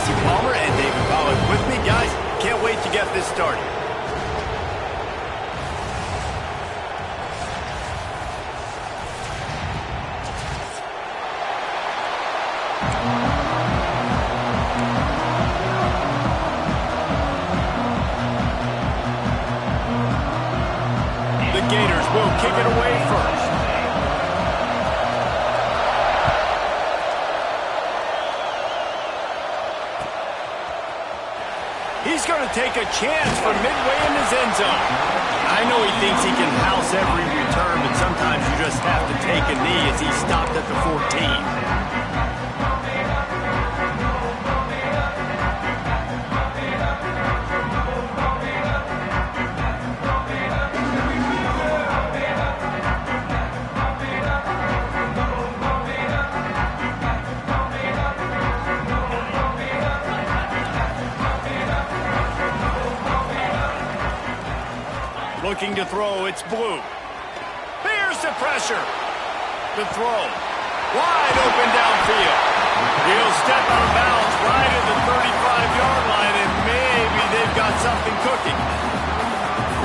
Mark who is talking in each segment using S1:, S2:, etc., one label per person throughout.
S1: Tracy Palmer and David Pollack with me. Guys, can't wait to get this started. The Gators will kick it away first. He's going to take a chance from midway in his end zone. I know he thinks he can house every return, but sometimes you just have to take a knee as he stopped at the 14. Looking to throw, it's Blue. Here's the pressure. The throw. Wide open downfield. He'll step out of bounds right at the 35-yard line, and maybe they've got something cooking.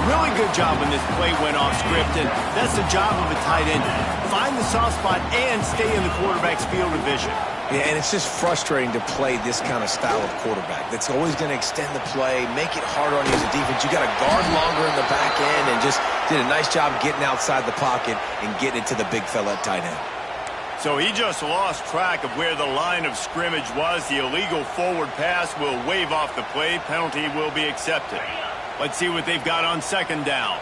S1: Really good job when this play went off script, and that's the job of a tight end. Find the soft spot and stay in the quarterback's field of vision.
S2: Yeah, and it's just frustrating to play this kind of style of quarterback. That's always going to extend the play, make it harder on you as a defense. You got to guard longer in the back end, and just did a nice job getting outside the pocket and getting it to the big fella at tight end.
S1: So he just lost track of where the line of scrimmage was. The illegal forward pass will wave off the play. Penalty will be accepted. Let's see what they've got on second down.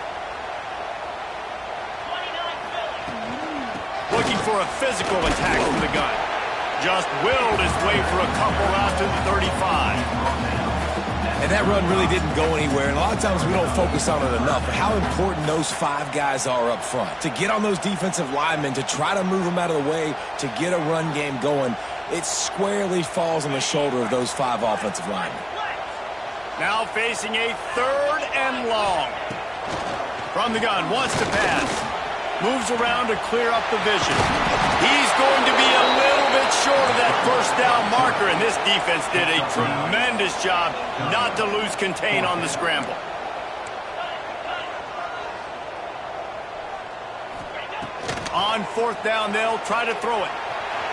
S1: Looking for a physical attack from the gun. Just willed his way for a couple out to the 35.
S2: And that run really didn't go anywhere, and a lot of times we don't focus on it enough, but how important those 5 guys are up front. To get on those defensive linemen, to try to move them out of the way, to get a run game going, it squarely falls on the shoulder of those 5 offensive linemen.
S1: Now facing a 3rd and long. From the gun, wants to pass. Moves around to clear up the vision. He's going to be a little bit short of that first down marker, and this defense did a tremendous job not to lose contain on the scramble. On 4th down, they'll try to throw it.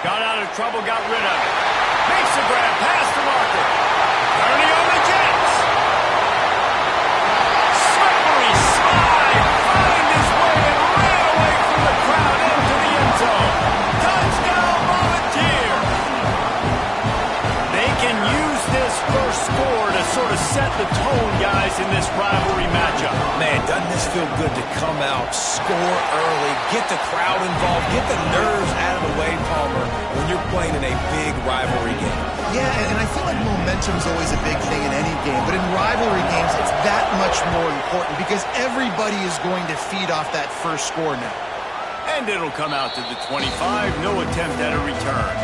S1: Got out of trouble, got rid of it. Makes the grab, pass to Walker. Turning on the Jets. Slippery slide, find his way and ran away from the crowd into the end zone. Touchdown, Volunteer. They can use this first score to sort of set the tone, guys, in this rivalry matchup.
S2: Man, doesn't this feel good to come out, score early, get the crowd involved, get the nerves out of the way, Palmer, when you're playing in a big rivalry game.
S3: Yeah, and I feel like momentum's always a big thing in any game, but in rivalry games, it's that much more important because everybody is going to feed off that first score now.
S1: And it'll come out to the 25, no attempt at a return.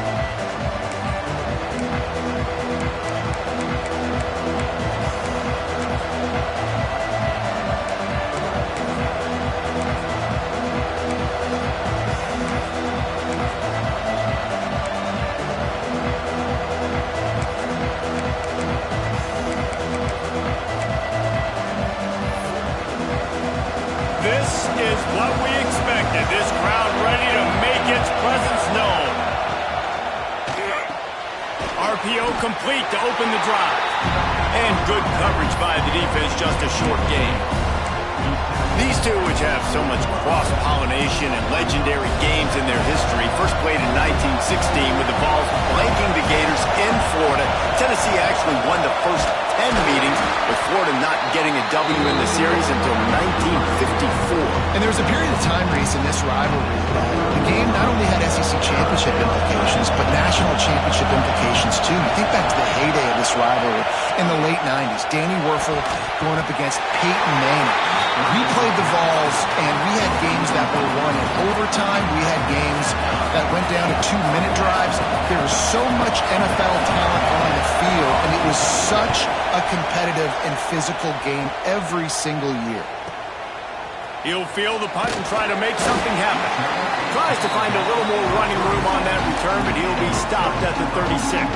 S1: This is what we expected. This crowd ready to make its presence known. RPO complete to open the drive. And good coverage by the defense, just a short gain. These two, which have so much cross-pollination and legendary games in their history, first played in 1916 with the Vols blanking the Gators in Florida. Tennessee actually won the first 10 meetings, with Florida not getting a W in the series until 1954.
S3: And there was a period of time, Reese, in this rivalry. The game not only had SEC championship implications, but national championship implications, too. You think back to the heyday of this rivalry in the late 90s. Danny Werfel going up against Peyton Manning. We played the Vols, and we had games that were won in overtime. We had games that went down to 2-minute drives. There was so much NFL talent on the field, and it was such a competitive and physical game every single year.
S1: He'll feel the punt and try to make something happen. Tries to find a little more running room on that return, but he'll be stopped at the 36.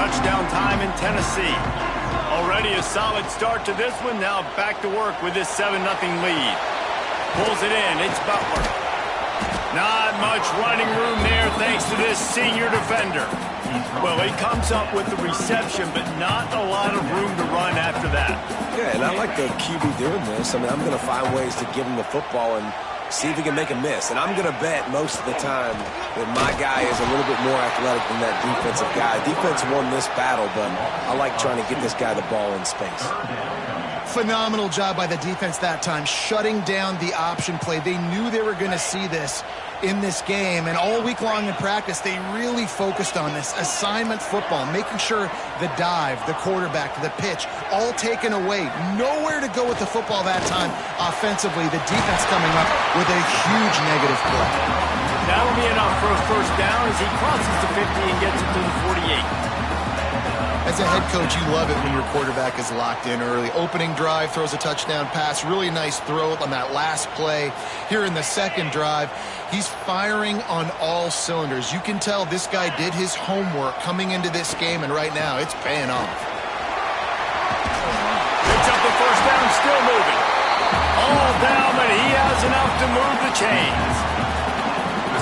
S1: touchdown time in Tennessee. Already a solid start to this one. Now back to work with this 7-0 lead. Pulls it in. It's Butler. Not much running room there thanks to this senior defender. Well, he comes up with the reception, but not a lot of room to run after that.
S2: Yeah, and I like the QB doing this. I mean, I'm going to find ways to give him the football and see if he can make a miss. And I'm going to bet most of the time that my guy is a little bit more athletic than that defensive guy. Defense won this battle, but I like trying to get this guy the ball in space.
S3: Phenomenal job by the defense that time, shutting down the option play. They knew they were going to see this in this game, and all week long in practice, they really focused on this assignment football, making sure the dive, the quarterback, the pitch, all taken away. Nowhere to go with the football that time offensively. The defense coming up with a huge negative play.
S1: That'll be enough for a first down as he crosses the 50 and gets it to the 48.
S3: As a head coach, you love it when your quarterback is locked in early. Opening drive, throws a touchdown pass. Really nice throw on that last play. Here in the second drive, he's firing on all cylinders. You can tell this guy did his homework coming into this game, and right now it's paying off.
S1: Picks up the first down, still moving. All down, but he has enough to move the chains.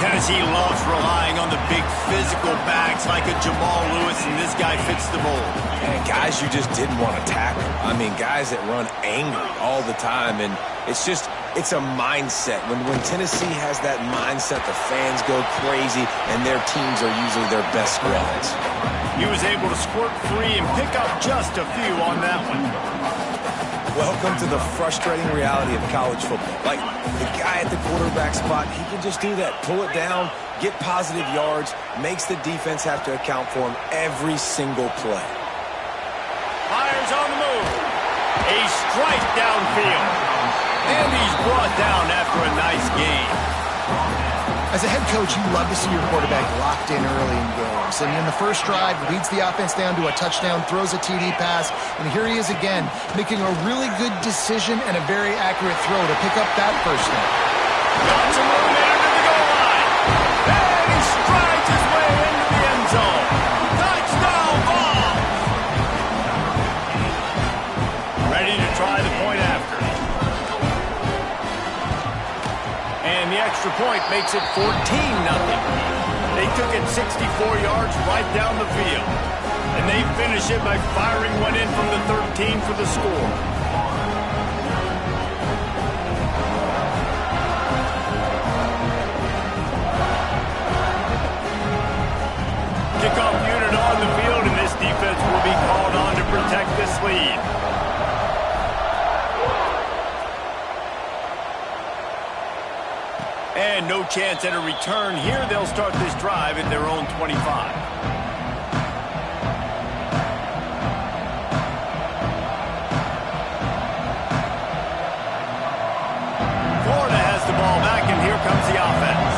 S1: Tennessee loves relying on the big physical backs like a Jamal Lewis, and this guy fits the mold.
S2: And guys you just didn't want to tackle. I mean, guys that run angry all the time, and it's a mindset. When Tennessee has that mindset, the fans go crazy, and their teams are usually their best squads.
S1: He was able to squirt free and pick up just a few on that one.
S2: Welcome to the frustrating reality of college football. Like, the guy at the quarterback spot, he can just do that. Pull it down, get positive yards, makes the defense have to account for him every single play.
S1: Fires on the move. A strike downfield. And he's brought down after a nice game.
S3: As a head coach, you love to see your quarterback locked in early in games. And in the first drive, leads the offense down to a touchdown, throws a TD pass, and here he is again, making a really good decision and a very accurate throw to pick up that first down.
S1: Got some room there to the goal line. And he strides his way into the end zone. Touchdown ball. Ready to try the point after. And the extra point makes it 14-0. They took it 64 yards right down the field. And they finish it by firing one in from the 13 for the score. Kickoff unit on the field, and this defense will be called on to protect this lead. And no chance at a return here. They'll start this drive at their own 25. Florida has the ball back, and here comes the offense.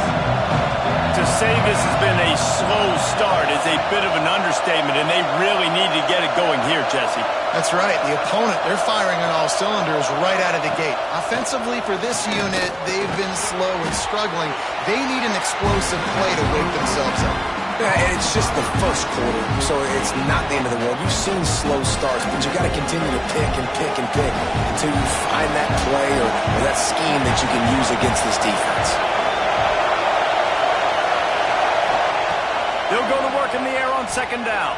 S1: To say this has been a slow start is a bit of an understatement, and they really need to get it going here, Jesse.
S3: That's right. The opponent, they're firing on all cylinders right out of the gate. Offensively, for this unit, they've been slow and struggling. They need an explosive play to wake themselves up.
S2: Yeah, and it's just the first quarter, so it's not the end of the world. You've seen slow starts, but you got to continue to pick and pick and pick until you find that play or that scheme that you can use against this defense.
S1: They'll go to work in the air on second down.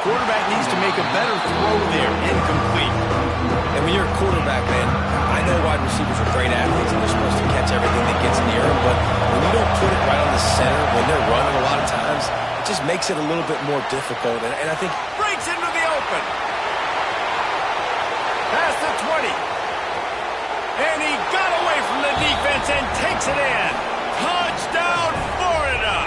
S1: Quarterback needs to make a better throw there. Incomplete.
S2: And when you're a quarterback, man, I know wide receivers are great athletes and they're supposed to catch everything that gets near them, but when you don't put it right on the center, when they're running a lot of times, it just makes it a little bit more difficult. And I think...
S1: Breaks into the open. Past the 20. And he got away from the defense and takes it in. Touchdown, Florida!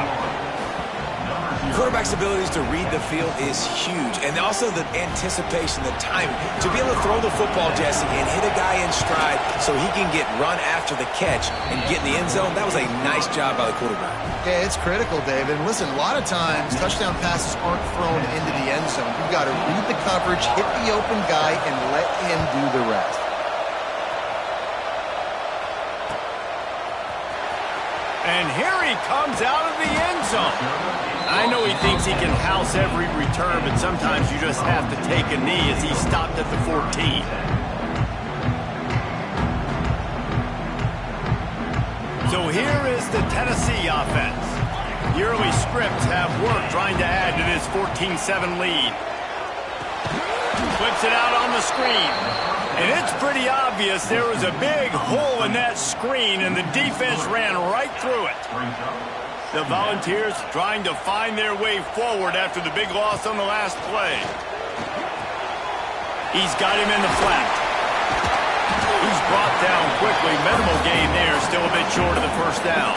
S2: Quarterback's abilities to read the field is huge, and also the anticipation, the timing. To be able to throw the football, Jesse, and hit a guy in stride so he can get run after the catch and get in the end zone, that was a nice job by the quarterback.
S3: Yeah, it's critical, Dave. And listen, a lot of times, touchdown passes aren't thrown into the end zone. You've got to read the coverage, hit the open guy, and let him do the rest.
S1: And here he comes out of the end zone. I know he thinks he can house every return, but sometimes you just have to take a knee as he stopped at the 14. So here is the Tennessee offense. The early scripts have worked trying to add to this 14-7 lead. Flips it out on the screen. And it's pretty obvious there was a big hole in that screen, and the defense ran right through it. The Volunteers trying to find their way forward after the big loss on the last play. He's got him in the flat. He's brought down quickly. Minimal gain there, still a bit short of the first down.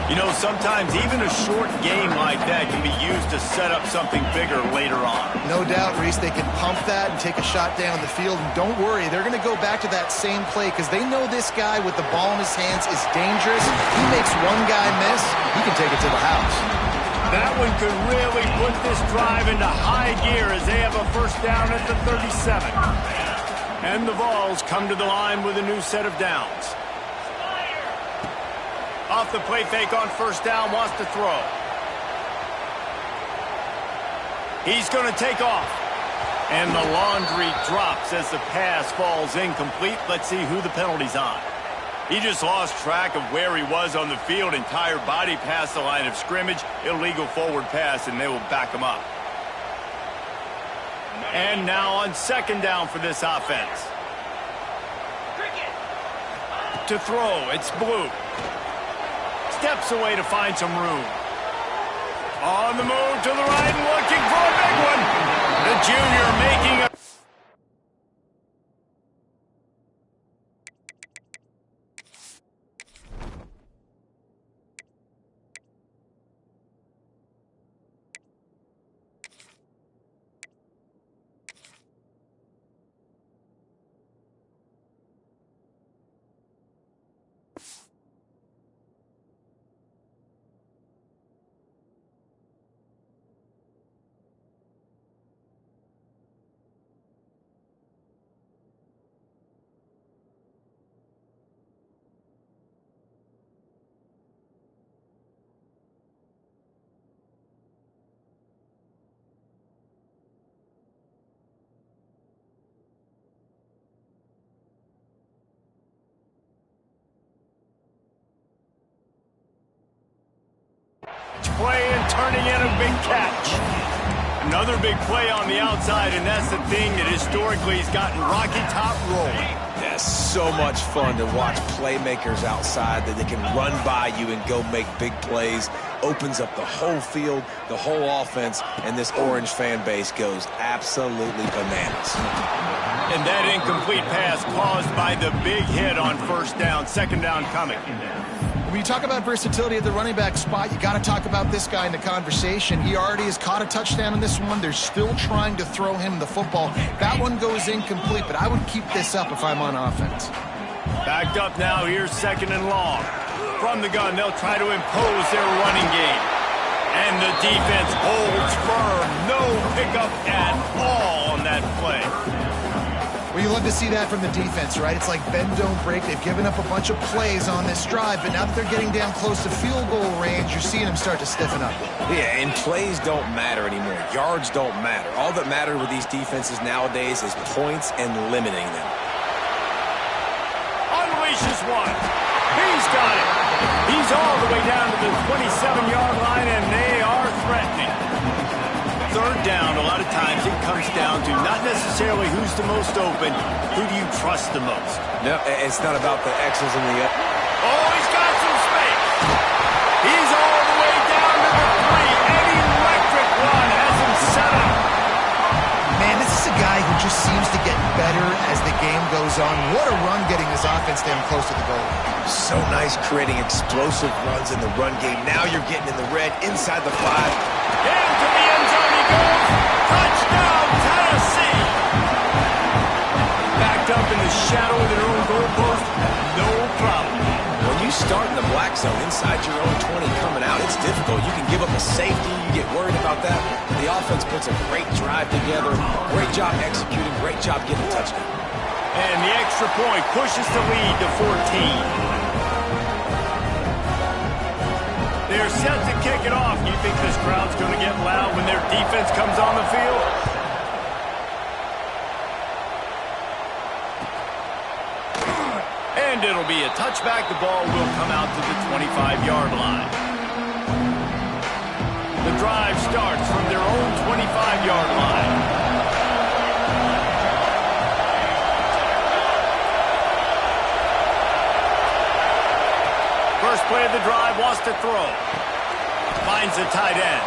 S1: You know, sometimes even a short game like that can be used to set up something bigger later on.
S3: No doubt, Reese, they can pump that and take a shot down the field. And don't worry, they're going to go back to that same play because they know this guy with the ball in his hands is dangerous. He makes one guy miss, he can take it to the house.
S1: That one could really put this drive into high gear as they have a first down at the 37. And the Vols come to the line with a new set of downs. Off the play fake on first down, wants to throw. He's going to take off. And the laundry drops as the pass falls incomplete. Let's see who the penalty's on. He just lost track of where he was on the field. Entire body past the line of scrimmage. Illegal forward pass, and they will back him up. And now on second down for this offense. To throw, it's Blue. Steps away to find some room. On the move to the right and looking for a big one. The junior making a... play and turning in a big catch. Another big play on the outside, and that's the thing that historically has gotten Rocky Top rolling.
S2: Yes, so much fun to watch playmakers outside that they can run by you and go make big plays. Opens up the whole field, the whole offense, and this Orange fan base goes absolutely bananas.
S1: And that incomplete pass caused by the big hit on first down, second down coming.
S3: When you talk about versatility at the running back spot, you got to talk about this guy in the conversation. He already has caught a touchdown in this one. They're still trying to throw him the football. That one goes incomplete, but I would keep this up if I'm on offense.
S1: Backed up now, here's second and long. From the gun, they'll try to impose their running game. And the defense holds firm. No pickup at all on that play.
S3: Well, you love to see that from the defense, right? It's like bend, don't break. They've given up a bunch of plays on this drive, but now that they're getting down close to field goal range, you're seeing them start to stiffen up.
S2: Yeah, and plays don't matter anymore. Yards don't matter. All that matters with these defenses nowadays is points and limiting them.
S1: Unleashes one. He's got it. He's all the way down to the 27-yard line, and they are threatening. Third down, a lot of times it comes down to not necessarily who's the most open, who do you trust the most?
S2: No, it's not about the X's and the...
S1: Oh, he's got some space. He's all the way down to the 3. An electric run has him set up.
S3: Man, this is a guy who just seems to get better as the game goes on. What a run getting his offense down close to the goal.
S2: So nice creating explosive runs in the run game. Now you're getting in the red inside the 5.
S1: Down to the end zone he goes. Touchdown, Tennessee. Backed up in the shadow of their own goalpost. No problem.
S2: When you start in the black zone inside your own 20 coming out, it's difficult. You can give up a safety. You get worried about that. The offense puts a great drive together. Great job executing. Great job getting a touchdown.
S1: And the extra point pushes the lead to 14. They're set to kick it off. You think this crowd's going to get loud when their defense comes on the field? And it'll be a touchback. The ball will come out to the 25-yard line. The drive starts from their own 25-yard line. First play of the drive, wants to throw. Finds the tight end.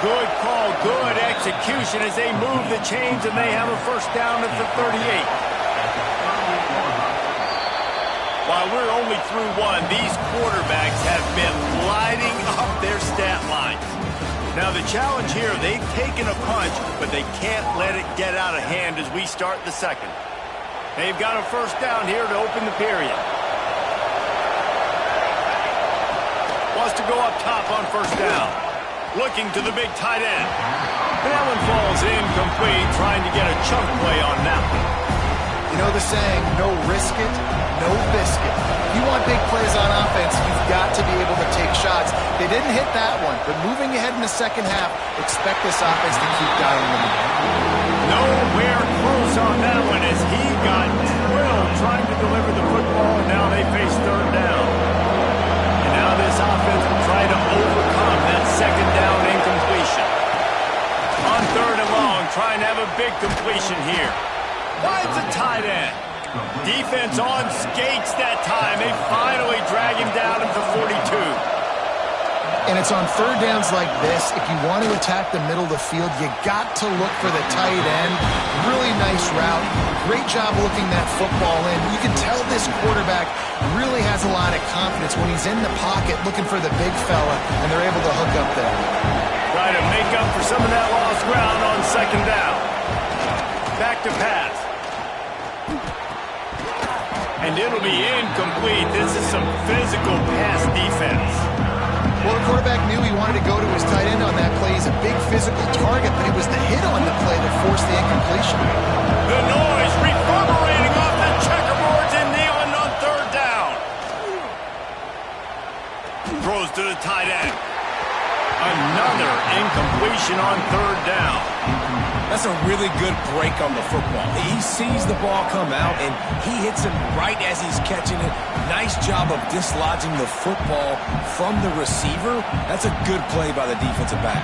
S1: Good call, good execution as they move the chains and they have a first down at the 38. While we're only through one, these quarterbacks have been lighting up their stat lines. Now the challenge here, they've taken a punch, but they can't let it get out of hand as we start the second. They've got a first down here to open the period. Wants to go up top on first down. Looking to the big tight end. And that one falls incomplete, trying to get a chunk play on that one.
S3: You know the saying, no risk it, no biscuit. If you want big plays on offense, you've got to be able to take shots. They didn't hit that one, but moving ahead in the second half, expect this offense to keep dialing them in.
S1: Nowhere close on that one as he got drilled trying to deliver the football, and now they face third down. And now this offense will try to overcome that second down incompletion. On third and long, trying to have a big completion here. Finds a tight end. Defense on skates that time. They finally drag him down at the 42.
S3: And it's on third downs like this. If you want to attack the middle of the field, you got to look for the tight end. Really nice route. Great job looking that football in. You can tell this quarterback really has a lot of confidence when he's in the pocket looking for the big fella, and they're able to hook up there.
S1: Try to make up for some of that lost ground on second down. Back to pass. And it'll be incomplete. This is some physical pass defense.
S3: Well, the quarterback knew he wanted to go to his tight end on that play. He's a big physical target, but it was the hit on the play that forced the incompletion.
S1: The noise reverberating off the checkerboards in Neyland on third down. Throws to the tight end. Another incompletion on third down.
S2: That's a really good break on the football. He sees the ball come out, and he hits him right as he's catching it. Nice job of dislodging the football from the receiver. That's a good play by the defensive back.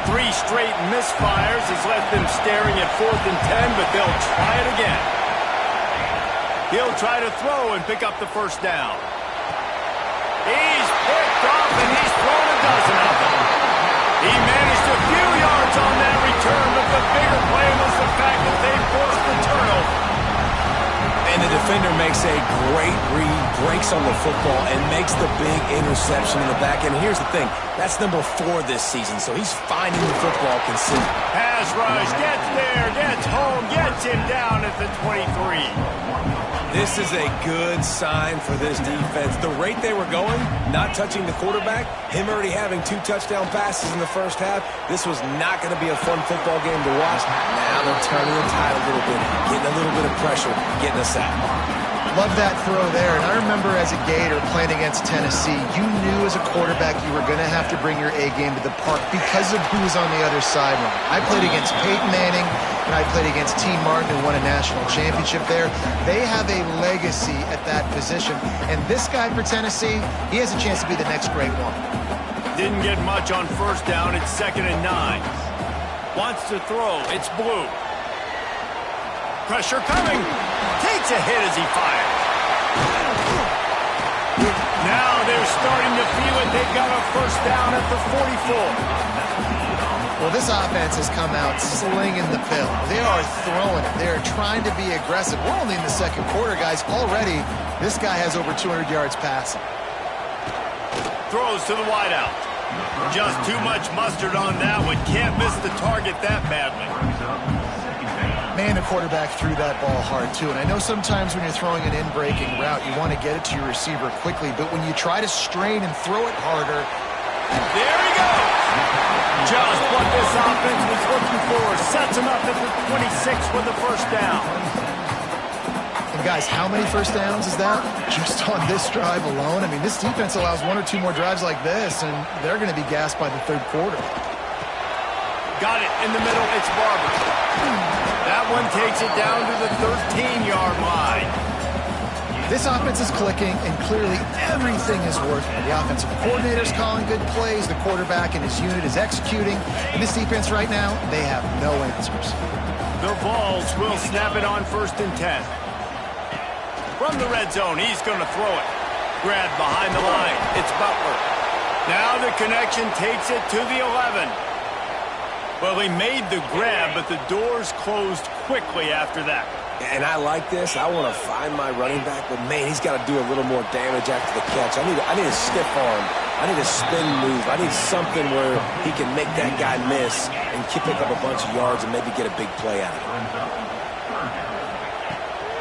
S1: 3 straight misfires has left them staring at 4th and 10, but they'll try it again. He'll try to throw and pick up the first down. He's picked off, and he's thrown a dozen of them. He managed a few yards on that return, but the bigger play was the fact that they forced the turnover.
S2: And the defender makes a great read, breaks on the football, and makes the big interception in the back end. Here's the thing, that's number 4 this season, so he's finding the football consistent.
S1: Pass rush, gets there, gets home, gets him down at the 23.
S2: This is a good sign for this defense. The rate they were going, not touching the quarterback, him already having 2 touchdown passes in the first half, this was not going to be a fun football game to watch. Now they're turning the tide a little bit, getting a little bit of pressure, getting a sack.
S3: Love that throw there. And I remember as a Gator playing against Tennessee, you knew as a quarterback you were going to have to bring your A game to the park because of who was on the other sideline. I played against Peyton Manning, and I played against T. Martin, who won a national championship there. They have a legacy at that position. And this guy for Tennessee, he has a chance to be the next great one.
S1: Didn't get much on first down. It's 2nd and 9. Wants to throw. It's Blue. Pressure coming. Takes a hit as he fires. Now they're starting to feel it. They've got a first down at the 44.
S3: Well, this offense has come out slinging the pill. They are throwing it. They are trying to be aggressive. We're only in the second quarter, guys. Already, this guy has over 200 yards passing.
S1: Throws to the wideout. Just too much mustard on that one. Can't miss the target that badly.
S3: Man, the quarterback threw that ball hard, too. And I know sometimes when you're throwing an in-breaking route, you want to get it to your receiver quickly. But when you try to strain and throw it harder...
S1: There he goes! Just what this offense was looking for. Sets him up at the 26 with the first down.
S3: And Guys, how many first downs is that? Just on this drive alone? I mean, this defense allows 1 or 2 more drives like this, and they're going to be gassed by the third quarter.
S1: Got it in the middle. It's Barber. That one takes it down to the 13-yard line.
S3: This offense is clicking, and clearly everything is working. The offensive coordinator's calling good plays. The quarterback and his unit is executing. And this defense right now, they have no answers.
S1: The Vols will snap it on 1st and 10. From the red zone, he's going to throw it. Grabbed behind the line. It's Butler. Now the connection takes it to the 11. Well, he made the grab, but the doors closed quickly after that.
S2: And I like this. I want to find my running back, but, man, he's got to do a little more damage after the catch. I need a stiff arm. I need a spin move. I need something where he can make that guy miss and pick up a bunch of yards and maybe get a big play out of it.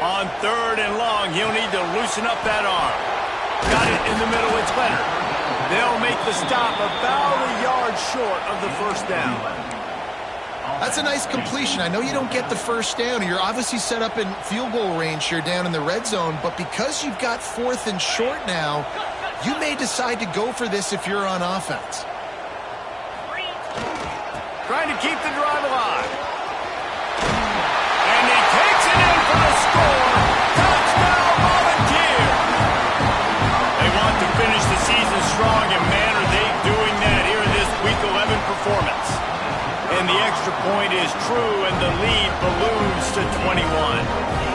S1: On 3rd and long, he'll need to loosen up that arm. Got it in the middle. It's Leonard. They'll make the stop about a yard short of the first down.
S3: That's a nice completion. I know you don't get the first down. You're obviously set up in field goal range here down in the red zone, but because you've got 4th and short now, you may decide to go for this if you're on offense.
S1: Trying to keep the drive alive. And he takes it in for the score. Touchdown, Volunteer. They want to finish the season strong, and man, are they doing that here in this Week 11 performance. And the extra point is true, and the lead balloons to 21.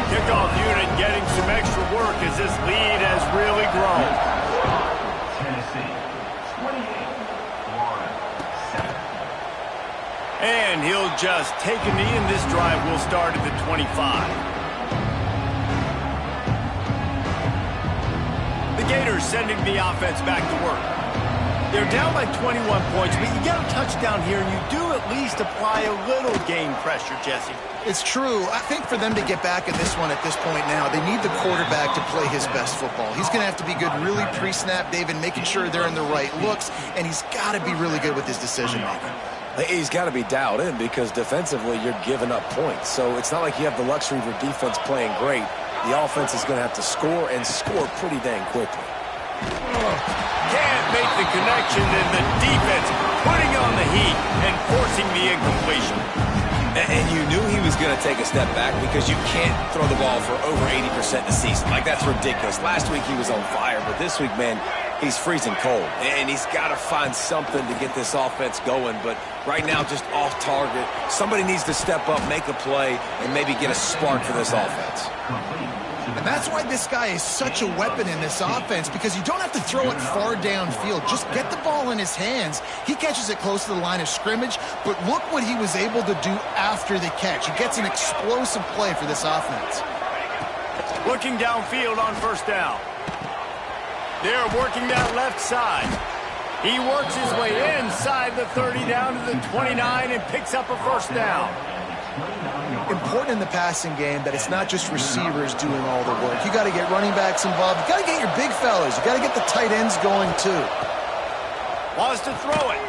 S1: Kickoff unit getting some extra work as this lead has really grown.
S4: Tennessee, 28, Florida, 7.
S1: And he'll just take a knee, and this drive will start at the 25. The Gators sending the offense back to work. They're down by 21 points, but you get a touchdown here, and you do at least apply a little game pressure, Jesse.
S3: It's true. I think for them to get back in this one at this point now, they need the quarterback to play his best football. He's going to have to be good really pre-snap, David, making sure they're in the right looks, and he's got to be really good with his decision-making.
S2: He's got to be dialed in because defensively you're giving up points. So it's not like you have the luxury of your defense playing great. The offense is going to have to score and score pretty dang quickly.
S1: Can't make the connection, and the defense putting on the heat and forcing the incompletion.
S2: And you knew he was going to take a step back because you can't throw the ball for over 80% in the season. Like, that's ridiculous. Last week he was on fire, but this week, man, he's freezing cold. And he's got to find something to get this offense going. But right now, just off target. Somebody needs to step up, make a play, and maybe get a spark for this offense.
S3: And that's why this guy is such a weapon in this offense, because you don't have to throw it far downfield. Just get the ball in his hands. He catches it close to the line of scrimmage, but look what he was able to do after the catch. He gets an explosive play for this offense.
S1: Looking downfield on 1st down. They're working that left side. He works his way inside the 30 down to the 29 and picks up a 1st down.
S3: Important in the passing game that it's not just receivers doing all the work. You got to get running backs involved. You got to get your big fellas. You got to get the tight ends going too.
S1: Wants to throw it.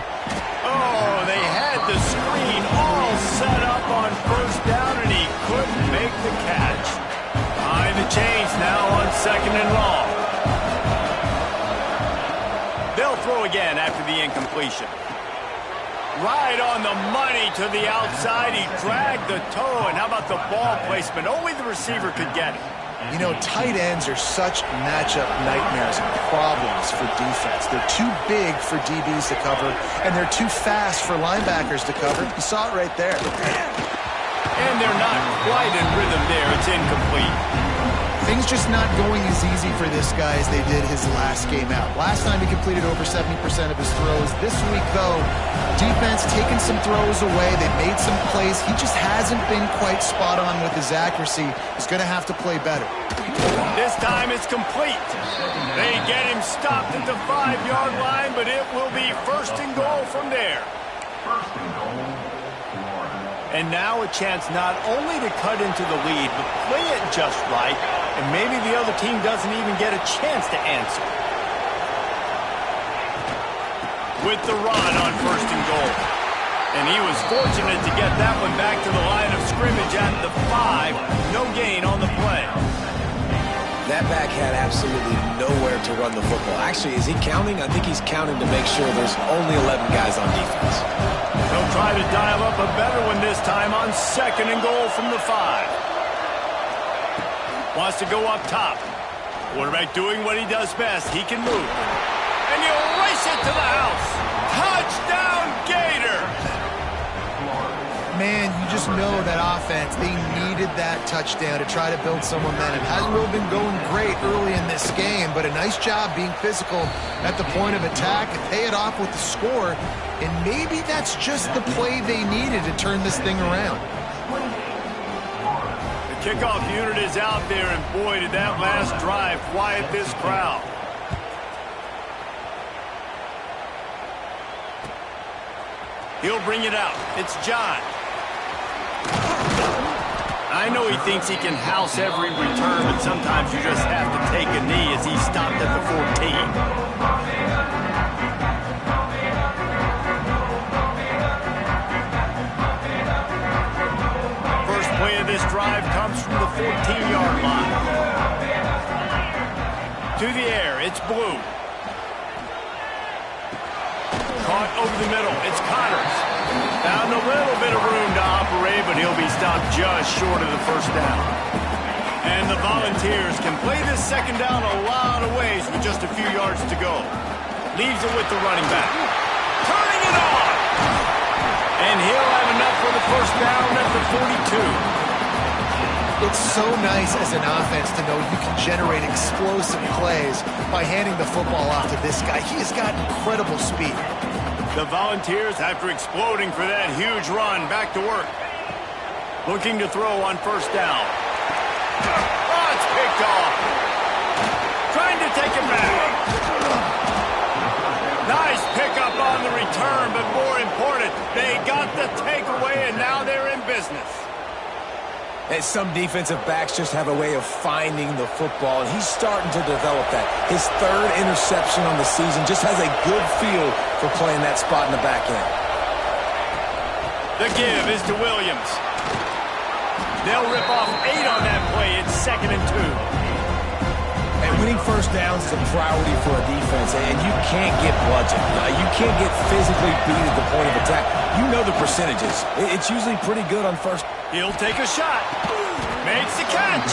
S1: Oh, they had the screen all set up on 1st down, and he couldn't make the catch. Behind the chains now on 2nd and long. They'll throw again after the incompletion. Right on the money to the outside. He dragged the toe, and how about the ball placement? Only the receiver could get it.
S3: You know, tight ends are such matchup nightmares and problems for defense. They're too big for DBs to cover, and they're too fast for linebackers to cover. You saw it right there.
S1: And they're not quite in rhythm there. It's incomplete.
S3: Things just not going as easy for this guy as they did his last game out. Last time he completed over 70% of his throws. This week, though, defense taking some throws away. They made some plays. He just hasn't been quite spot on with his accuracy. He's going to have to play better.
S1: This time it's complete. They get him stopped at the 5-yard line, but it will be 1st and goal from there.
S4: 1st and goal, Florida.
S1: And now a chance not only to cut into the lead, but play it just right, and maybe the other team doesn't even get a chance to answer. With the run on 1st and goal. And he was fortunate to get that one back to the line of scrimmage at the 5. No gain on the play.
S2: That back had absolutely nowhere to run the football. Actually, is he counting? I think he's counting to make sure there's only 11 guys on defense.
S1: They'll try to dial up a better one this time on 2nd and goal from the 5. Wants to go up top. Quarterback doing what he does best. He can move. And he'll race it to the house. Touchdown, Gators!
S3: Man, you just know that offense, they needed that touchdown to try to build some momentum. Hasn't really been going great early in this game, but a nice job being physical at the point of attack and pay it off with the score. And maybe that's just the play they needed to turn this thing around.
S1: The kickoff unit is out there, and boy, did that last drive quiet this crowd. He'll bring it out. It's John. I know he thinks he can house every return, but sometimes you just have to take a knee as he stopped at the 14. First play of this drive comes from the 14-yard line. To the air, it's Blue. Caught over the middle, it's Connors. Found a little bit of room to operate, but he'll be stopped just short of the first down. And the Volunteers can play this second down a lot of ways with just a few yards to go. Leaves it with the running back. Turning it on! And he'll have enough for the first down at the 42.
S3: It's so nice as an offense to know you can generate explosive plays by handing the football off to this guy. He has got incredible speed.
S1: The Volunteers, after exploding for that huge run, back to work. Looking to throw on first down. Oh, it's picked off. Trying to take it back. Nice pickup on the return, but more important, they got the takeaway, and now they're in business.
S2: And some defensive backs just have a way of finding the football, and he's starting to develop that. His 3rd interception on the season, just has a good feel for playing that spot in the back end.
S1: The give is to Williams. They'll rip off 8 on that play. It's 2nd and 2.
S2: And winning first downs is a priority for a defense, and you can't get bludgeoned. You can't get physically beat at the point of attack. You know the percentages. It's usually pretty good on first.
S1: He'll take a shot. Makes the catch.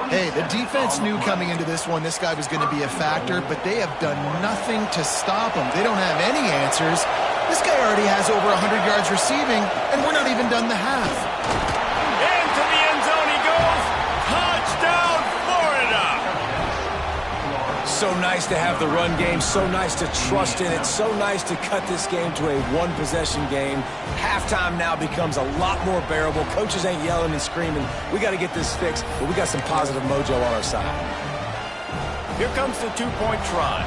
S3: Hey, the defense knew coming into this one this guy was going to be a factor, but they have done nothing to stop him. They don't have any answers. This guy already has over 100 yards receiving, and we're not even done the half.
S1: Into the end zone he goes. Touchdown, Florida.
S2: So nice to have the run game, so nice to trust in it, so nice to cut this game to a one-possession game. Halftime now becomes a lot more bearable. Coaches ain't yelling and screaming. We got to get this fixed, but we got some positive mojo on our side.
S1: Here comes the 2-point try.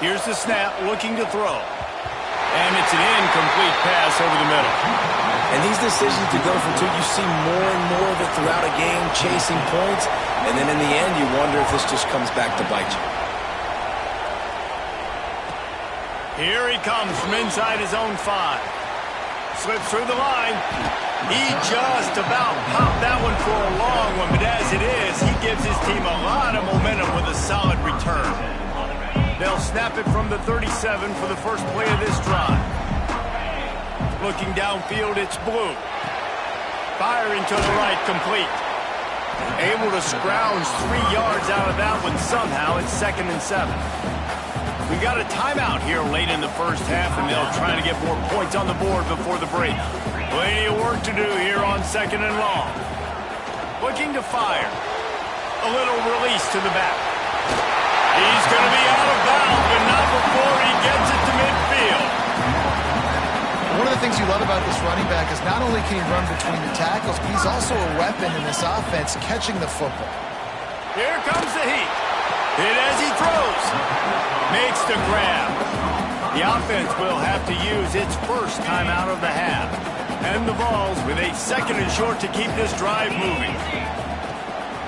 S1: Here's the snap, looking to throw. And it's an incomplete pass over the middle.
S2: And these decisions to go for 2, you see more and more of it throughout a game, chasing points. And then in the end, you wonder if this just comes back to bite you.
S1: Here he comes from inside his own 5. Slips through the line. He just about popped that one for a long one, but as it is, he gives his team a lot of momentum with a solid return. They'll snap it from the 37 for the first play of this drive. Looking downfield, it's Blue. Firing to the right, complete. Able to scrounge 3 yards out of that one somehow. It's 2nd and 7. We got a timeout here late in the first half, and they'll try to get more points on the board before the break. Plenty of work to do here on 2nd and long. Looking to fire. A little release to the back. He's going to be out of bounds, but not before he gets it to midfield.
S3: One of the things you love about this running back is not only can he run between the tackles, but he's also a weapon in this offense catching the football.
S1: Here comes the heat. Hit as he throws. Makes the grab. The offense will have to use its first timeout of the half. And the Vols with a 2nd and short to keep this drive moving.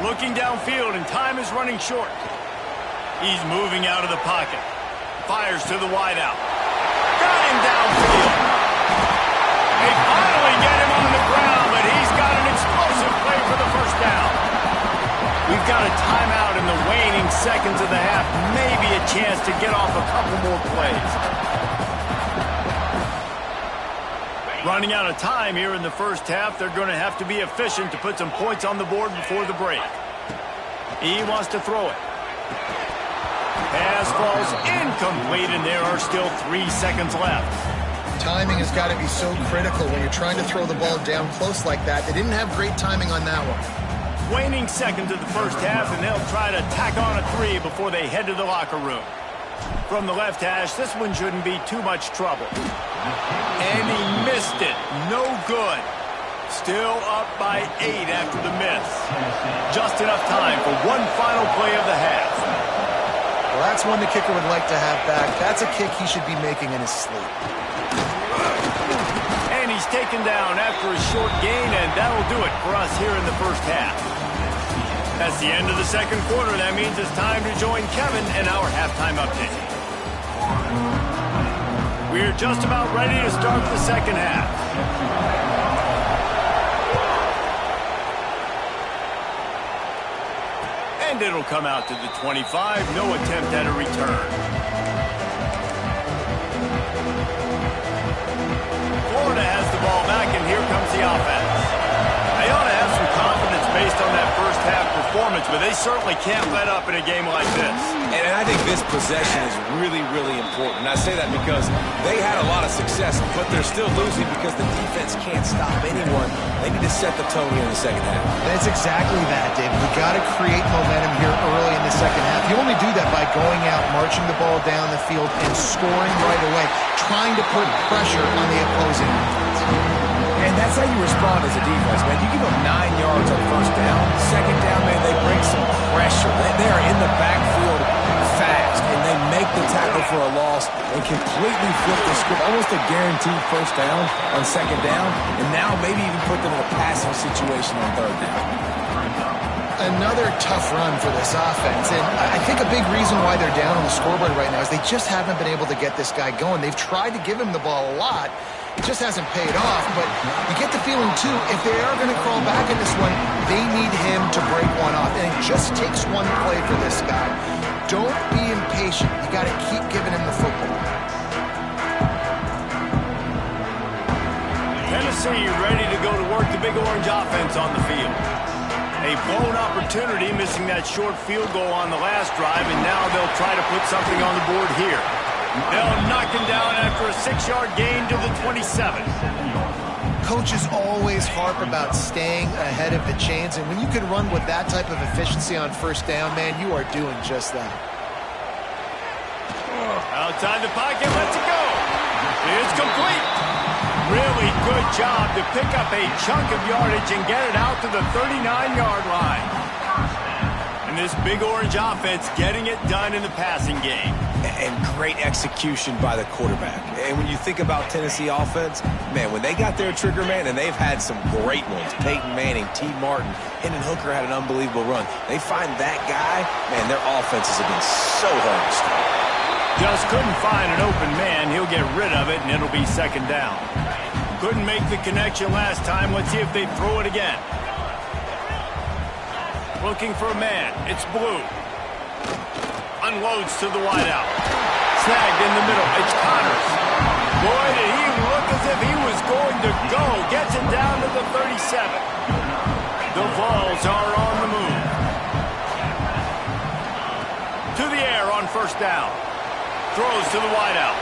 S1: Looking downfield, and time is running short. He's moving out of the pocket. Fires to the wideout. Got him downfield. They finally get him on the ground, but he's got an explosive play for the first down. We've got a timeout in the waning seconds of the half. Maybe a chance to get off a couple more plays. Running out of time here in the first half. They're going to have to be efficient to put some points on the board before the break. He wants to throw it. Pass falls incomplete, and there are still 3 seconds left.
S3: Timing has got to be so critical when you're trying to throw the ball down close like that. They didn't have great timing on that one.
S1: Waning seconds of the first half, and they'll try to tack on a 3 before they head to the locker room. From the left hash, this one shouldn't be too much trouble. And he missed it. No good. Still up by 8 after the miss. Just enough time for one final play of the half.
S3: Well, that's one the kicker would like to have back. That's a kick he should be making in his sleep.
S1: And he's taken down after a short gain, and that'll do it for us here in the first half. That's the end of the second quarter. That means it's time to join Kevin in our halftime update. We're just about ready to start the second half. And it'll come out to the 25. No attempt at a return. Florida has the ball back, and here comes the offense. They ought to have some confidence based on that first half performance, but they certainly can't let up in a game like this.
S2: And I think this possession is really, really important. And I say that because they had a lot of success, but they're still losing because the defense can't stop anyone. They need to set the tone here in the second half.
S3: That's exactly that, David. We got to create momentum here early in the second half. You only do that by going out, marching the ball down the field, and scoring right away, trying to put pressure on the opposing defense.
S2: And that's how you respond as a defense, man. You give them 9 yards on first down. Second down, man, they bring some pressure. They are in the backfield fast, and they make the tackle for a loss and completely flip the script. Almost a guaranteed first down on second down, and now maybe even put them in a passing situation on third down.
S3: Another tough run for this offense, and I think a big reason why they're down on the scoreboard right now is they just haven't been able to get this guy going. They've tried to give him the ball a lot. It just hasn't paid off, but you get the feeling, too, if they are going to crawl back in this one, they need him to break one off, and it just takes one play for this guy. Don't be impatient. You got to keep giving him the football.
S1: Tennessee ready to go to work the Big Orange offense on the field. A blown opportunity, missing that short field goal on the last drive, and now they'll try to put something on the board here. They'll knock him down after a 6-yard gain to the 27.
S3: Coaches always harp about staying ahead of the chains, and when you can run with that type of efficiency on first down, man, you are doing just that.
S1: Outside the pocket, lets it go. It's complete. Really good job to pick up a chunk of yardage and get it out to the 39-yard line. And this Big Orange offense getting it done in the passing game.
S2: And great execution by the quarterback. And when you think about Tennessee offense, man, when they got their trigger man, and they've had some great ones, Peyton Manning, T. Martin, Hendon Hooker had an unbelievable run. They find that guy, man, their offenses have been so hard to stop.
S1: Just couldn't find an open man. He'll get rid of it, and it'll be second down. Couldn't make the connection last time. Let's see if they throw it again. Looking for a man. It's Blue. Unloads to the wideout. Snagged in the middle. It's Connors. Boy, did he look as if he was going to go. Gets it down to the 37. The Vols are on the move. To the air on first down. Throws to the wideout.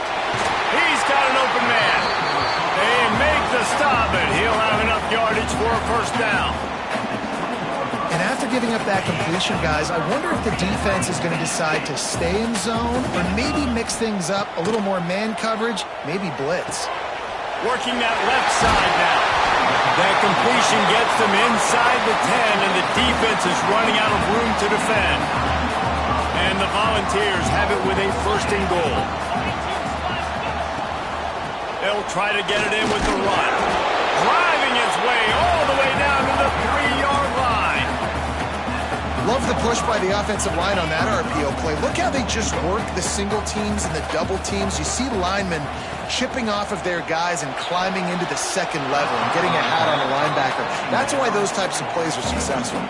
S1: He's got an open man. They make the stop, but he'll have enough yardage for a first down.
S3: And after giving up that completion, guys, I wonder if the defense is going to decide to stay in zone or maybe mix things up, a little more man coverage, maybe blitz.
S1: Working that left side now. That completion gets them inside the 10, and the defense is running out of room to defend. And the Volunteers have it with a first and goal. They'll try to get it in with the run. Driving his way all the way down to the 3-yard line.
S3: Love the push by the offensive line on that RPO play. Look how they just work the single teams and the double teams. You see linemen chipping off of their guys and climbing into the second level and getting a hat on the linebacker. That's why those types of plays are successful.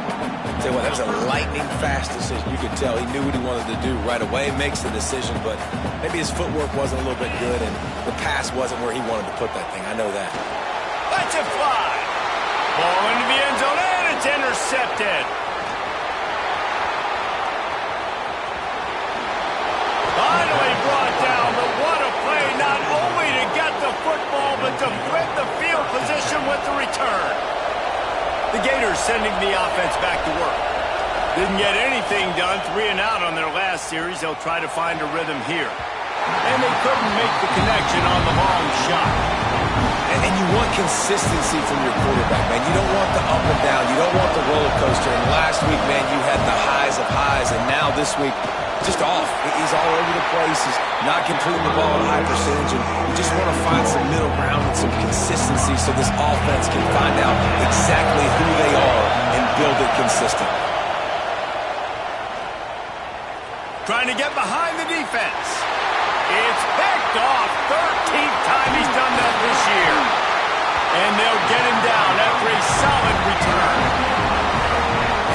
S2: Tell you what, that was a lightning fast decision. You could tell he knew what he wanted to do right away, makes the decision, but maybe his footwork wasn't a little bit good and the pass wasn't where he wanted to put that thing. I know that.
S1: Let's it fly. Ball into the end zone, and it's intercepted. Finally brought down, but what a play, not only to get the football, but to flip the field position with the return. The Gators sending the offense back to work. Didn't get anything done, 3 and out on their last series. They'll try to find a rhythm here. And they couldn't make the connection on the long shot.
S2: And you want consistency from your quarterback, man. You don't want the up and down. You don't want the roller coaster. And last week, man, you had the highs of highs. And now this week, just off. He's all over the place. He's not completing the ball at high percentage. And you just want to find some middle ground and some consistency so this offense can find out exactly who they are and build it consistent.
S1: Trying to get behind the defense. It's picked off. 13th time he's done that this year. And they'll get him down after a solid return.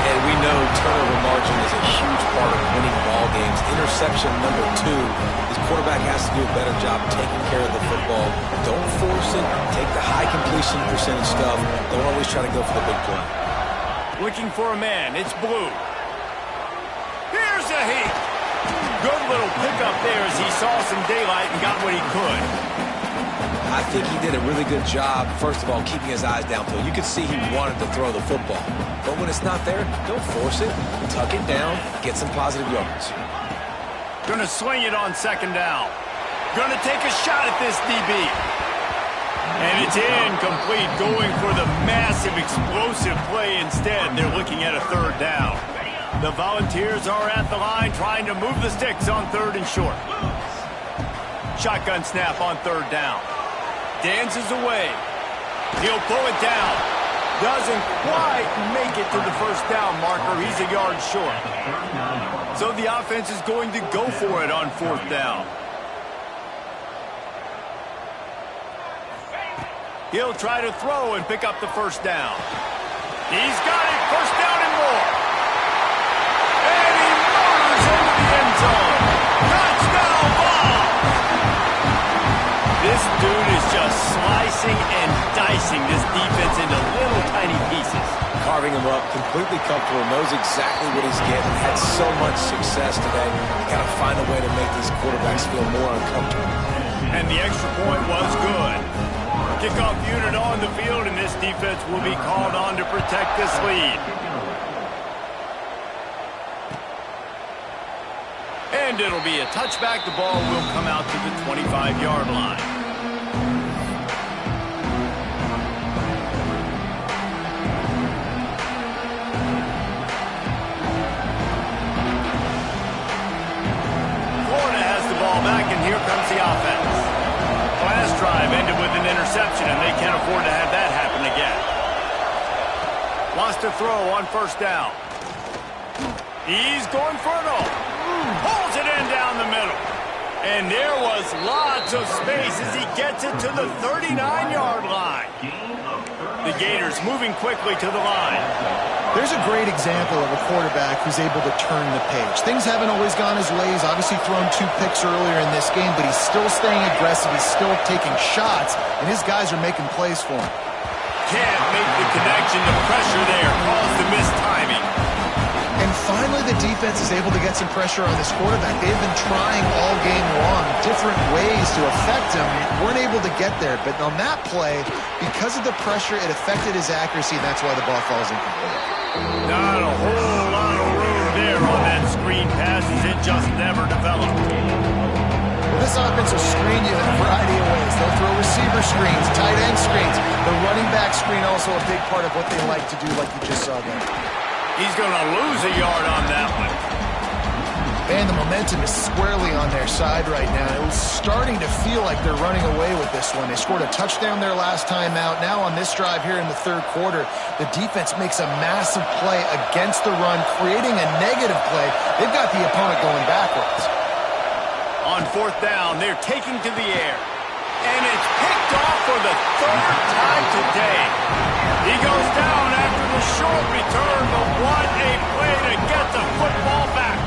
S2: And we know turnover margin is a huge part of winning ball games. Interception number 2. This quarterback has to do a better job taking care of the football. Don't force it. Take the high completion percentage stuff. Don't always try to go for the big play.
S1: Looking for a man. It's Blue. Here's a heat. Good little pickup there as he saw some daylight and got what he could.
S2: I think he did a really good job, first of all, keeping his eyes downfield. You could see he wanted to throw the football. But when it's not there, don't force it. Tuck it down, get some positive yards.
S1: Gonna swing it on 2nd down. Gonna take a shot at this DB. And it's incomplete, going for the massive explosive play instead. They're looking at a 3rd down. The Volunteers are at the line trying to move the sticks on 3rd and short. Shotgun snap on 3rd down. Dances away. He'll pull it down. Doesn't quite make it to the 1st down marker. He's a yard short. So the offense is going to go for it on 4th down. He'll try to throw and pick up the 1st down. He's got it. 1st down and more. And he motors into the end zone. Touchdown ball. This dude is just slicing and dicing this defense into little tiny pieces.
S2: Carving him up, completely comfortable, knows exactly what he's getting. Had so much success today. You got to find a way to make these quarterbacks feel more uncomfortable.
S1: And the extra point was good. Kickoff unit on the field, and this defense will be called on to protect this lead. And it'll be a touchback. The ball will come out to the 25-yard line. Florida has the ball back, and here comes the offense. Last drive ended with an interception, and they can't afford to have that happen again. Wants to throw on 1st down. He's going for it all. Pulls it in down the middle. And there was lots of space as he gets it to the 39-yard line. The Gators moving quickly to the line.
S3: There's a great example of a quarterback who's able to turn the page. Things haven't always gone his way. He's obviously thrown 2 picks earlier in this game, but he's still staying aggressive. He's still taking shots, and his guys are making plays for him.
S1: Can't make the connection. The pressure there caused the missed timing.
S3: And finally, the defense is able to get some pressure on this quarterback. They've been trying all game long different ways to affect him. Weren't able to get there. But on that play, because of the pressure, it affected his accuracy, and that's why the ball falls incomplete.
S1: Not a whole lot of room there on that screen pass as it just never developed.
S3: Well, this offense will screen you in a variety of ways. They'll throw receiver screens, tight end screens. The running back screen also a big part of what they like to do, like you just saw there.
S1: He's going to lose a yard on that one.
S3: Man, the momentum is squarely on their side right now. It was starting to feel like they're running away with this one. They scored a touchdown their last time out. Now on this drive here in the third quarter, the defense makes a massive play against the run, creating a negative play. They've got the opponent going backwards.
S1: On fourth down, they're taking to the air. And it's picked off for the third time today. He goes down after the short return, but what a play to get the football back.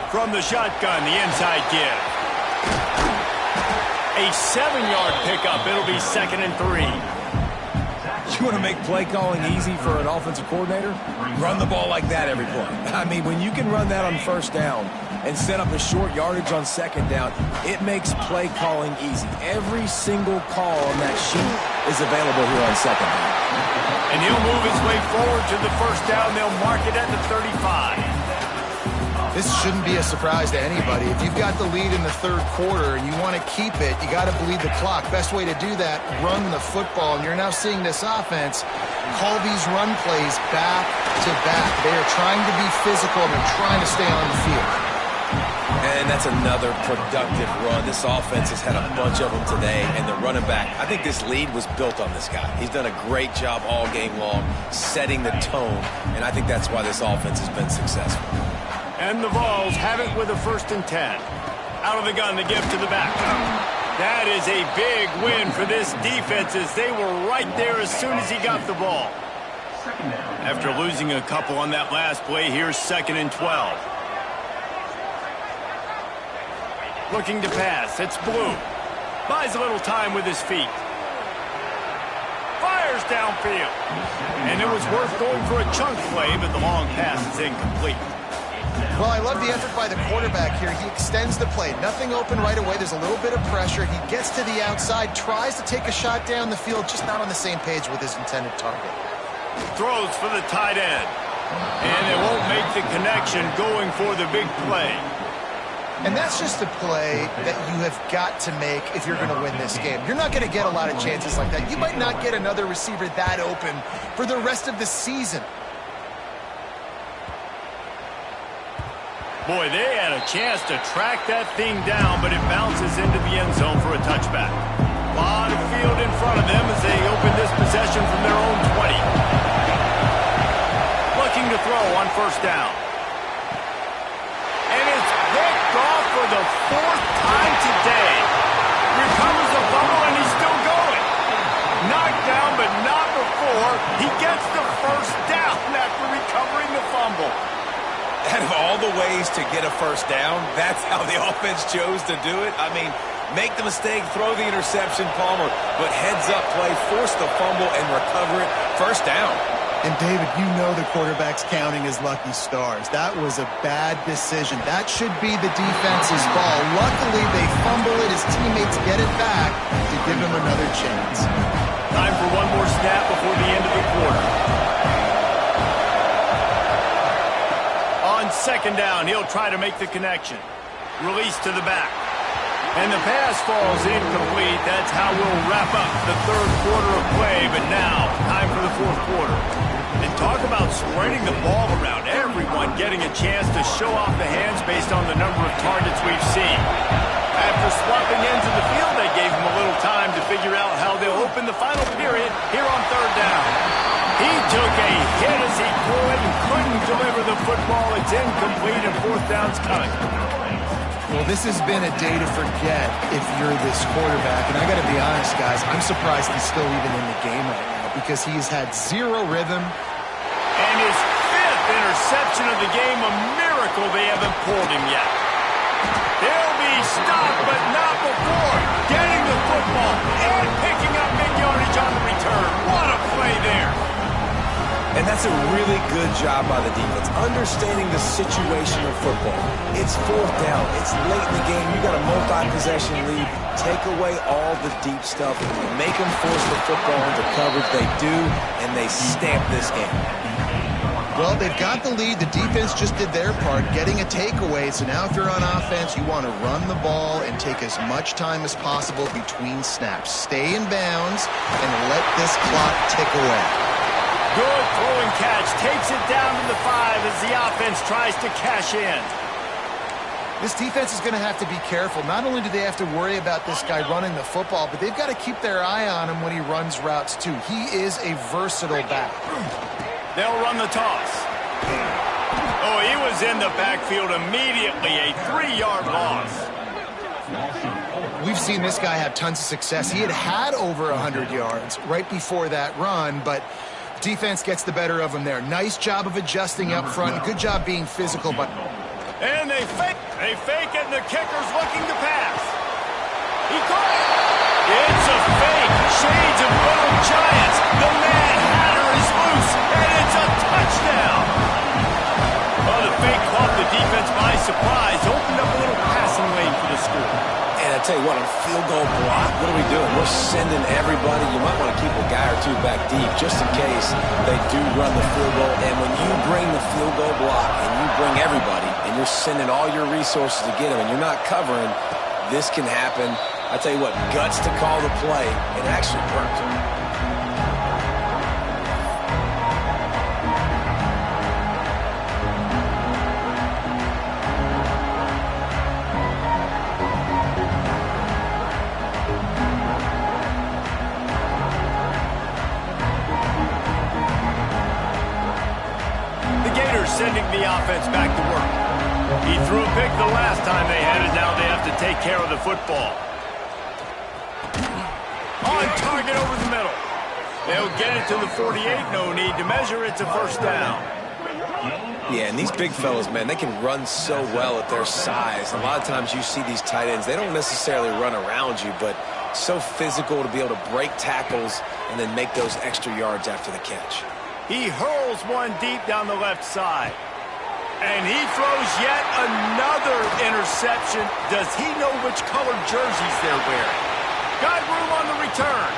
S1: From the shotgun, the inside give. A 7-yard pickup. It'll be 2nd and 3.
S2: You want to make play calling easy for an offensive coordinator? Run the ball like that every play. I mean, when you can run that on first down and set up a short yardage on second down, it makes play calling easy. Every single call on that sheet is available here on second down.
S1: And he'll move his way forward to the first down. They'll mark it at the 35.
S3: This shouldn't be a surprise to anybody. If you've got the lead in the third quarter and you want to keep it, you got to bleed the clock. Best way to do that, run the football. And you're now seeing this offense call these run plays back to back. They are trying to be physical and they're trying to stay on the field.
S2: And that's another productive run. This offense has had a bunch of them today, and the running back, I think this lead was built on this guy. He's done a great job all game long setting the tone, and I think that's why this offense has been successful.
S1: And the Vols have it with a 1st and 10. Out of the gun, the give to the back. That is a big win for this defense as they were right there as soon as he got the ball. After losing a couple on that last play, here's 2nd and 12. Looking to pass. It's Blue. Buys a little time with his feet. Fires downfield. And it was worth going for a chunk play, but the long pass is incomplete.
S3: Well, I love the effort by the quarterback here. He extends the play. Nothing open right away. There's a little bit of pressure. He gets to the outside, tries to take a shot down the field, just not on the same page with his intended target.
S1: Throws for the tight end. And they won't make the connection going for the big play.
S3: And that's just a play that you have got to make if you're going to win this game. You're not going to get a lot of chances like that. You might not get another receiver that open for the rest of the season.
S1: Boy, they had a chance to track that thing down, but it bounces into the end zone for a touchback. A lot of field in front of them as they open this possession from their own 20. Looking to throw on first down. And it's picked off for the 4th time today. Recovers the fumble, and he's still going. Knocked down, but not before. He gets the first down after recovering the fumble.
S2: Out of all the ways to get a first down, that's how the offense chose to do it. I mean, make the mistake, throw the interception, Palmer, but heads-up play, force the fumble, and recover it. First down.
S3: And, David, you know the quarterback's counting his lucky stars. That was a bad decision. That should be the defense's ball. Luckily, they fumble it. His teammates get it back to give him another chance.
S1: Time for one more snap before the end of the quarter. On second down, he'll try to make the connection. Release to the back. And the pass falls incomplete. That's how we'll wrap up the third quarter of play. But now, time for the fourth quarter. And talk about spreading the ball around. Everyone getting a chance to show off the hands based on the number of targets we've seen. After swapping ends of the field, they gave him a little time to figure out how they'll open the final period here on third down. He took a hit as he could and couldn't deliver the football. It's incomplete and fourth down's coming.
S3: Well, this has been a day to forget if you're this quarterback. And I got to be honest, guys, I'm surprised he's still even in the game right now because he's had zero rhythm.
S1: And his 5th interception of the game, a miracle they haven't pulled him yet. They'll be stopped, but not before getting the football and picking up big yardage on the return. What a play there.
S2: And that's a really good job by the defense, understanding the situation of football. It's fourth down. It's late in the game. You got a multi-possession lead. Take away all the deep stuff. Make them force the football into coverage. They do, and they stamp this game.
S3: Well, they've got the lead. The defense just did their part, getting a takeaway. So now if you're on offense, you want to run the ball and take as much time as possible between snaps. Stay in bounds and let this clock tick away.
S1: Good throwing catch. Takes it down to the 5 as the offense tries to cash in.
S3: This defense is going to have to be careful. Not only do they have to worry about this guy running the football, but they've got to keep their eye on him when he runs routes too. He is a versatile back.
S1: They'll run the toss. Oh, he was in the backfield immediately. A 3-yard loss.
S3: We've seen this guy have tons of success. He had over 100 yards right before that run, but defense gets the better of him there. Nice job of adjusting up front. Good job being physical, but...
S1: And they fake it, and the kicker's looking to pass. He caught it. It's a fake. Shades of Little Giants. The Mad Hatter is loose, and it's a touchdown. Well, the fake caught the defense by surprise. Opened up a little passing lane for the score.
S2: And I tell you what, on a field goal block, what are we doing? We're sending everybody. You might want to keep a guy or two back deep just in case they do run the field goal. And when you bring the field goal block and you bring everybody and you're sending all your resources to get them and you're not covering, this can happen. I tell you what, guts to call the play. It actually worked.
S1: Sending the offense back to work. He threw a pick the last time they had it. Now they have to take care of the football. On target over the middle. They'll get it to the 48. No need to measure. It's a first down.
S2: Yeah, and these big fellas, man, they can run so well at their size. A lot of times you see these tight ends, they don't necessarily run around you, but so physical to be able to break tackles and then make those extra yards after the catch.
S1: He hurls one deep down the left side. And he throws yet another interception. Does he know which colored jerseys they're wearing? Got room on the return.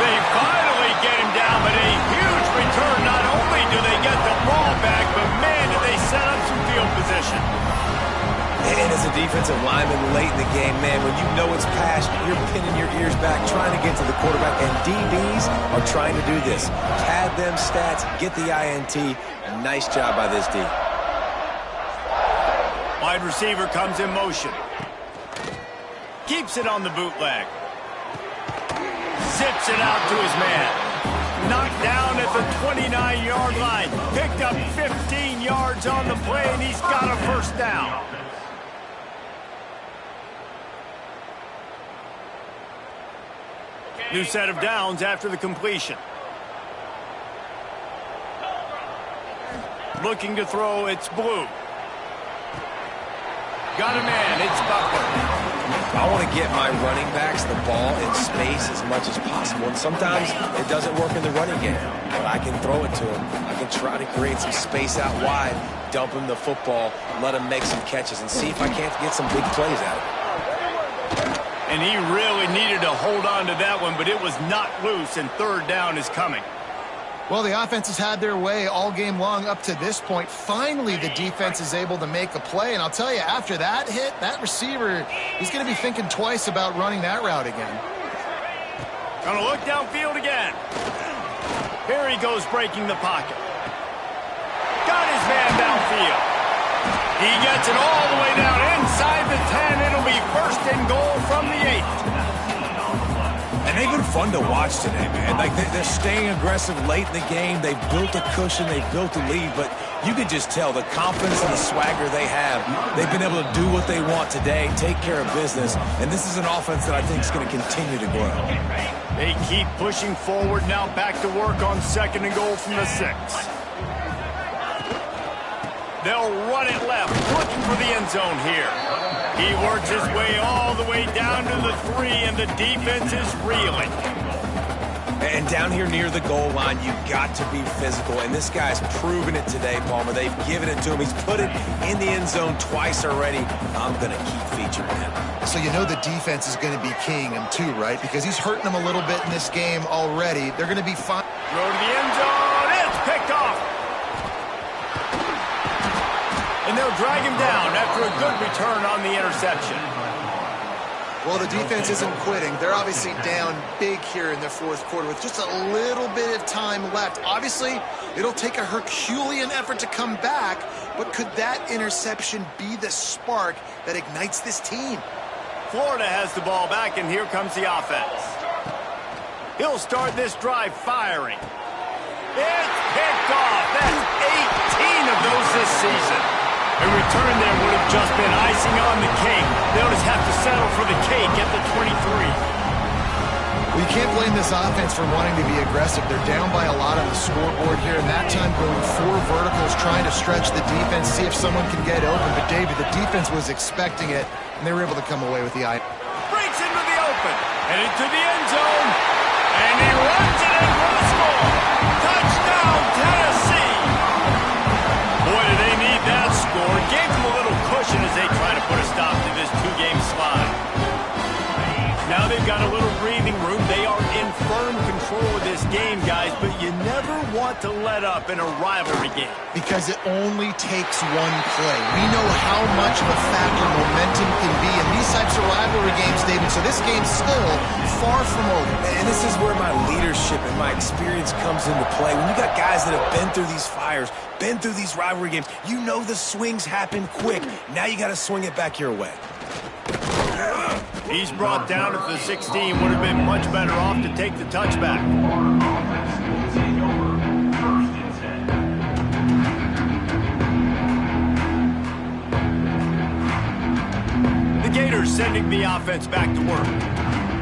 S1: They finally get him down, but a huge return. Not only do they get the ball back, but man, do they set up some field position.
S2: And as a defensive lineman late in the game, man, when you know it's past, you're pinning your ears back, trying to get to the quarterback, and DBs are trying to do this. Pad them stats, get the INT. Nice job by this D.
S1: Wide receiver comes in motion. Keeps it on the bootleg. Zips it out to his man. Knocked down at the 29-yard line. Picked up 15 yards on the play, and he's got a first down. New set of downs after the completion. Looking to throw, it's Blue. Got a man, it's Butler.
S2: I want to get my running backs the ball in space as much as possible. And sometimes it doesn't work in the running game. But I can throw it to him. I can try to create some space out wide, dump him the football, let him make some catches, and see if I can't get some big plays out of it.
S1: And he really needed to hold on to that one, but it was not loose, and third down is coming.
S3: Well, the offense has had their way all game long up to this point. Finally, the defense is able to make a play. And I'll tell you, after that hit, that receiver, he's going to be thinking twice about running that route again.
S1: Gonna look downfield again. Here he goes breaking the pocket. Got his man downfield. He gets it all the way down inside the 10. It'll be first and goal from the 8.
S2: And they've been fun to watch today, man. Like, they're staying aggressive late in the game. They've built a cushion. They've built a lead. But you could just tell the confidence and the swagger they have. They've been able to do what they want today, take care of business. And this is an offense that I think is going to continue to grow.
S1: They keep pushing forward. Now back to work on second and goal from the 6. They'll run it left, looking for the end zone here. He works his way all the way down to the 3, and the defense is reeling.
S2: And down here near the goal line, you've got to be physical. And this guy's proven it today, Palmer. They've given it to him. He's put it in the end zone twice already. I'm going to keep featuring him.
S3: So you know the defense is going to be keying him too, right? Because he's hurting them a little bit in this game already. They're going to be fine.
S1: Throw to the end zone. It's picked off. drag him down after a good return on the interception.
S3: Well, the defense isn't quitting. They're obviously down big here in the fourth quarter with just a little bit of time left. Obviously, it'll take a Herculean effort to come back, but could that interception be the spark that ignites this team?
S1: Florida has the ball back, and here comes the offense. He'll start this drive firing. It's picked off. That's 18 of those this season. A return there would have just been icing on the cake. They'll just have to settle for the cake at the 23.
S3: Well, you can't blame this offense for wanting to be aggressive. They're down by a lot on the scoreboard here, and that time going 4 verticals, trying to stretch the defense, see if someone can get open. But, David, the defense was expecting it, and they were able to come away with the eye.
S1: Breaks into the open, and into the end zone, and he runs it in for the score. Touchdown, Tennessee! Boy, do they need that score. Gave them a little cushion as they try to put a stop to this 2-game slide. Now they've got a little breathing room. They are in firm control of this game, guys, but you never want to let up in a rivalry game.
S3: Because it only takes one play. We know how much of a factor momentum can be in these types of rivalry games, David, so this game's still far from over.
S2: And this is where my leadership and my experience comes into play. When you got guys that have been through these fires, been through these rivalry games, you know the swings happen quick. Now you got to swing it back your way.
S1: He's brought down at the 16. Would have been much better off to take the touchback.
S4: Offense will take over 1st and 10.
S1: The Gators sending the offense back to work.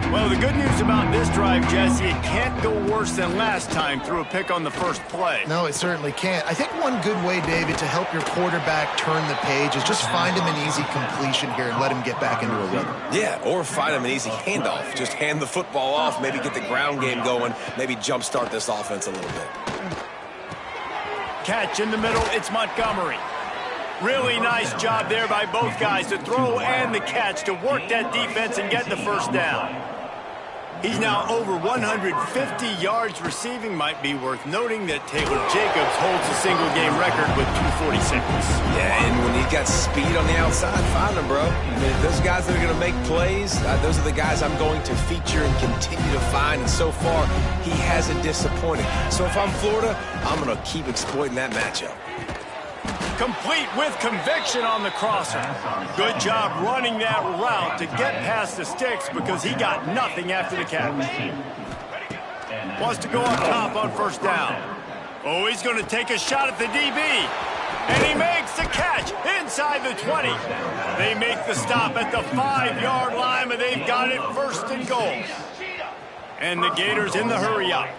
S1: Well, the good news about this drive, Jesse, it can't go worse than last time through a pick on the first play.
S3: No, it certainly can't. I think one good way, David, to help your quarterback turn the page is just find him an easy completion here and let him get back into a rhythm.
S2: Yeah, or find him an easy handoff. Just hand the football off, maybe get the ground game going, maybe jumpstart this offense a little bit.
S1: Catch in the middle, it's Montgomery. Really nice job there by both guys, the throw and the catch, to work that defense and get the first down. He's now over 150 yards receiving. Might be worth noting that Taylor Jacobs holds a single-game record with 246.
S2: Yeah, and when you got speed on the outside, find them, bro. I mean, if those guys that are going to make plays, those are the guys I'm going to feature and continue to find. And so far, he hasn't disappointed. So if I'm Florida, I'm going to keep exploiting that matchup.
S1: Complete with conviction on the crosser. Good job running that route to get past the sticks because he got nothing after the catch. Wants to go up top on first down. Oh, he's going to take a shot at the DB. And he makes the catch inside the 20. They make the stop at the 5-yard line, but they've got it 1st and goal. And the Gators in the hurry up.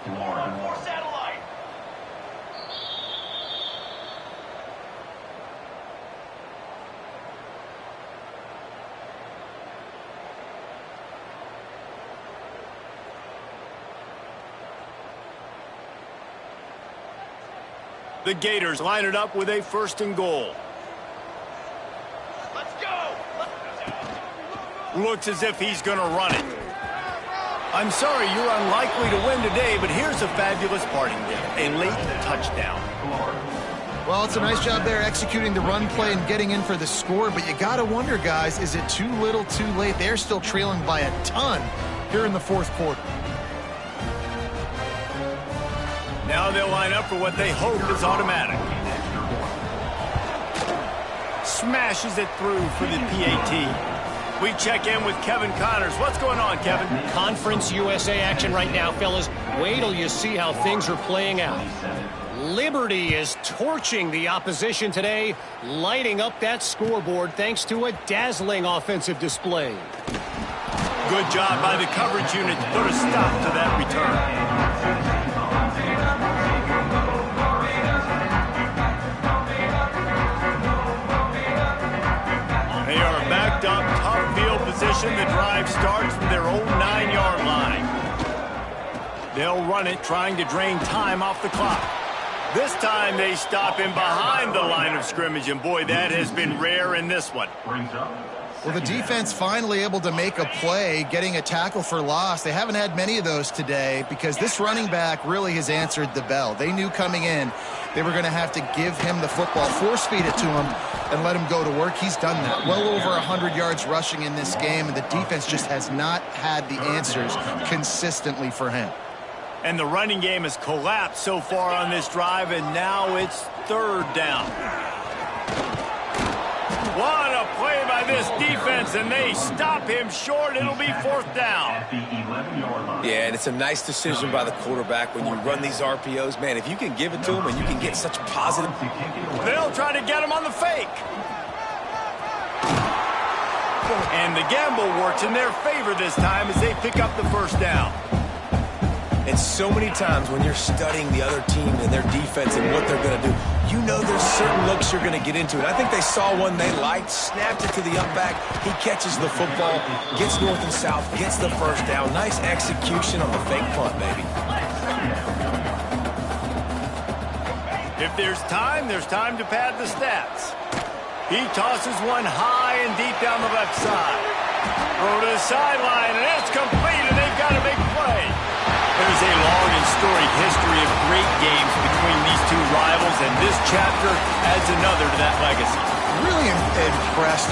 S1: The Gators line it up with a 1st and goal. Let's go! Looks as if he's going to run it. I'm sorry, you're unlikely to win today, but here's a fabulous parting gift, a late touchdown.
S3: Well, it's a nice job there executing the run play and getting in for the score, but you got to wonder, guys, is it too little too late? They're still trailing by a ton here in the 4th quarter.
S1: Now they'll line up for what they hope is automatic. Smashes it through for the PAT. We check in with Kevin Connors. What's going on, Kevin?
S5: Conference USA action right now, fellas. Wait till you see how things are playing out. Liberty is torching the opposition today, lighting up that scoreboard thanks to a dazzling offensive display.
S1: Good job by the coverage unit to put a stop to that return. They are backed up, tough field position. The drive starts from their own 9-yard line. They'll run it, trying to drain time off the clock. This time they stop him behind the line of scrimmage, and boy, that has been rare in this one.
S4: Brings up
S3: Well, the defense finally able to make a play, getting a tackle for loss. They haven't had many of those today because this running back really has answered the bell. They knew coming in they were going to have to give him the football, force feed it to him, and let him go to work. He's done that. Well over 100 yards rushing in this game, and the defense just has not had the answers consistently for him.
S1: And the running game has collapsed so far on this drive, and now it's third down. What a play by this defense, and they stop him short. It'll be fourth down.
S2: Yeah, and it's a nice decision by the quarterback when you run these RPOs. Man, if you can give it to him and you can get such positive...
S1: They'll try to get him on the fake. And the gamble works in their favor this time as they pick up the first down.
S2: And so many times when you're studying the other team and their defense and what they're going to do, you know there's certain looks you're going to get into. And I think they saw one they liked, snapped it to the up back. He catches the football, gets north and south, gets the first down. Nice execution on the fake punt, baby.
S1: If there's time to pad the stats. He tosses one high and deep down the left side. Throw to the sideline, and it's complete, and they've got a big play. There's a long and storied history of great games between these two rivals, and this chapter adds another to that legacy.
S3: Really impressed